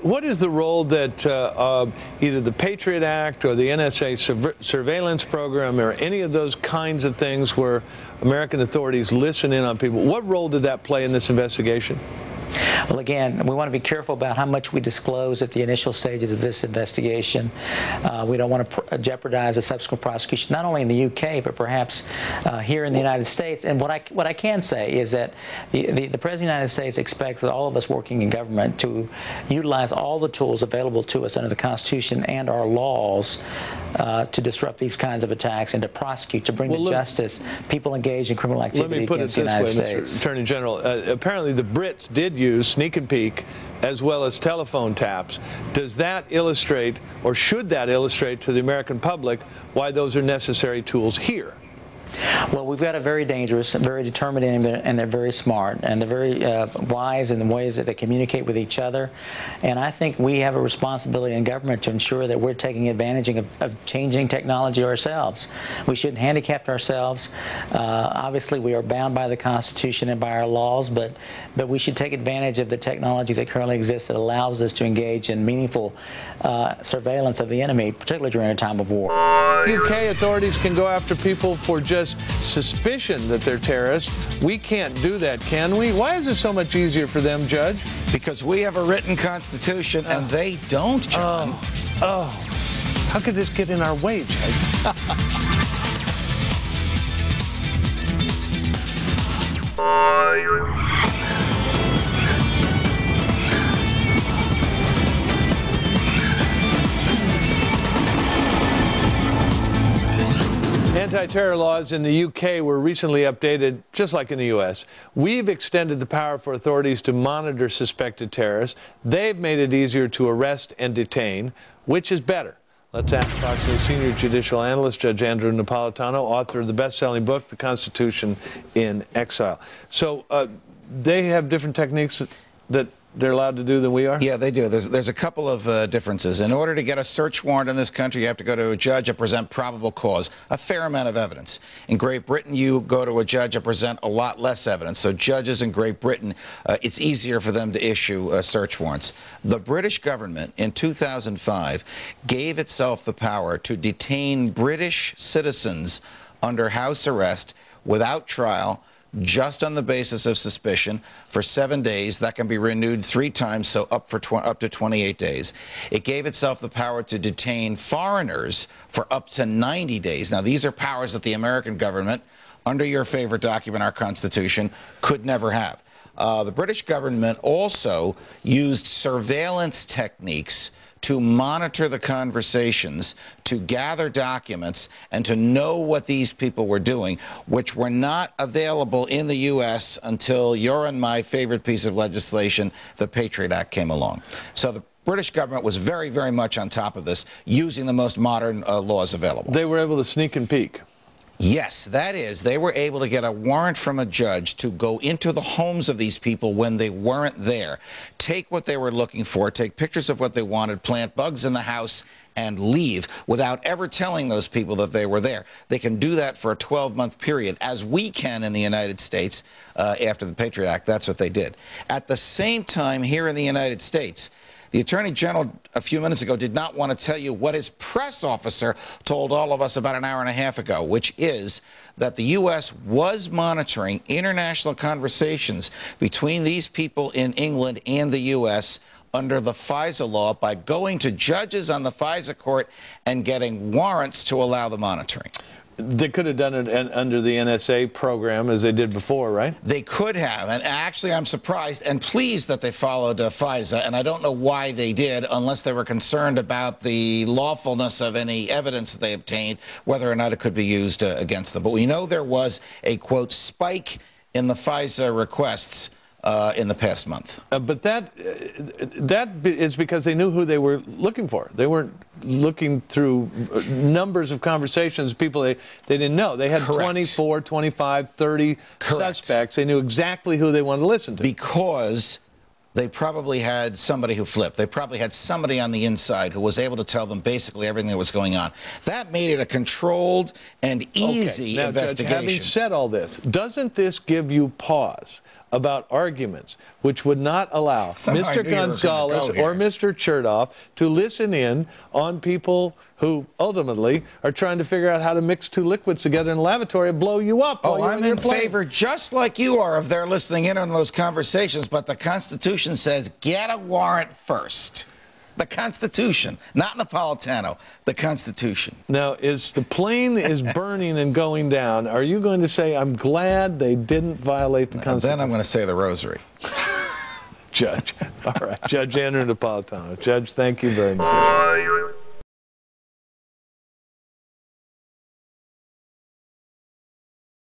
what is the role that either the Patriot Act or the NSA surveillance program or any of those kinds of things where American authorities listen in on people, what role did that play in this investigation? Well, again, we want to be careful about how much we disclose at the initial stages of this investigation. We don't want to jeopardize a subsequent prosecution, not only in the UK, but perhaps here in the United States. And what I can say is that the President of the United States expects all of us working in government to utilize all the tools available to us under the Constitution and our laws to disrupt these kinds of attacks and to prosecute, to bring to justice people engaged in criminal activity against the United States. Mr. Attorney General, apparently the Brits did use sneak and peek as well as telephone taps. Does that illustrate, or should that illustrate to the American public, why those are necessary tools here? Well, we've got a very dangerous, very determined enemy, and they're very smart, and they're very wise in the ways that they communicate with each other. And I think we have a responsibility in government to ensure that we're taking advantage of changing technology ourselves. We shouldn't handicap ourselves. Obviously, we are bound by the Constitution and by our laws, but we should take advantage of the technologies that currently exist that allows us to engage in meaningful surveillance of the enemy, particularly during a time of war. UK authorities can go after people for just suspicion that they're terrorists. We can't do that, can we? Why is it so much easier for them, Judge? Because we have a written Constitution and they don't, John. How could this get in our way, Judge? Anti-terror laws in the UK were recently updated, just like in the U.S. We've extended the power for authorities to monitor suspected terrorists. They've made it easier to arrest and detain. Which is better? Let's ask Fox News senior judicial analyst Judge Andrew Napolitano, author of the best-selling book, The Constitution in Exile. So they have different techniques that they're allowed to do than we are? Yeah, they do. There's a couple of differences. In order to get a search warrant in this country, you have to go to a judge and present probable cause, a fair amount of evidence. In Great Britain, you go to a judge and present a lot less evidence. So judges in Great Britain, it's easier for them to issue search warrants. The British government in 2005 gave itself the power to detain British citizens under house arrest without trial, just on the basis of suspicion for 7 days. That can be renewed 3 times, so up to 28 days. It gave itself the power to detain foreigners for up to 90 days. Now, these are powers that the American government, under your favorite document, our Constitution, could never have. The British government also used surveillance techniques to monitor the conversations, to gather documents, and to know what these people were doing, which were not available in the U.S. until your and my favorite piece of legislation, the Patriot Act, came along. So the British government was very, very much on top of this, using the most modern laws available. They were able to sneak and peek. Yes, that is, they were able to get a warrant from a judge to go into the homes of these people when they weren't there, take what they were looking for, take pictures of what they wanted, plant bugs in the house, and leave without ever telling those people that they were there. They can do that for a 12-month period, as we can in the United States after the Patriot Act. That's what they did. At the same time, here in the United States, the Attorney General a few minutes ago did not want to tell you what his press officer told all of us about an hour and a half ago, which is that the U.S. was monitoring international conversations between these people in England and the U.S. under the FISA law by going to judges on the FISA court and getting warrants to allow the monitoring. They could have done it under the NSA program as they did before, right? They could have, and actually I'm surprised and pleased that they followed FISA, and I don't know why they did, unless they were concerned about the lawfulness of any evidence that they obtained, whether or not it could be used against them. But we know there was a, quote, spike in the FISA requests in the past month. But that is because they knew who they were looking for. They weren't looking through numbers of conversations, people they didn't know. They had 24, 25, 30 suspects. They knew exactly who they wanted to listen to. Because they probably had somebody who flipped. They probably had somebody on the inside who was able to tell them basically everything that was going on. That made it a controlled and easy investigation. Judge, having said all this, doesn't this give you pause about arguments which would not allow Somehow I Mr. knew you were gonna Gonzalez go here. or Mr. Chertoff to listen in on people who ultimately are trying to figure out how to mix two liquids together in a lavatory and blow you up. Oh, I'm in favor, just like you are, of their listening in on those conversations, but the Constitution says get a warrant first. The Constitution, not Napolitano, the Constitution. Now, as the plane is burning and going down, are you going to say, I'm glad they didn't violate the Constitution? Then I'm going to say the rosary. Judge. All right. Judge Andrew Napolitano. Judge, thank you very much.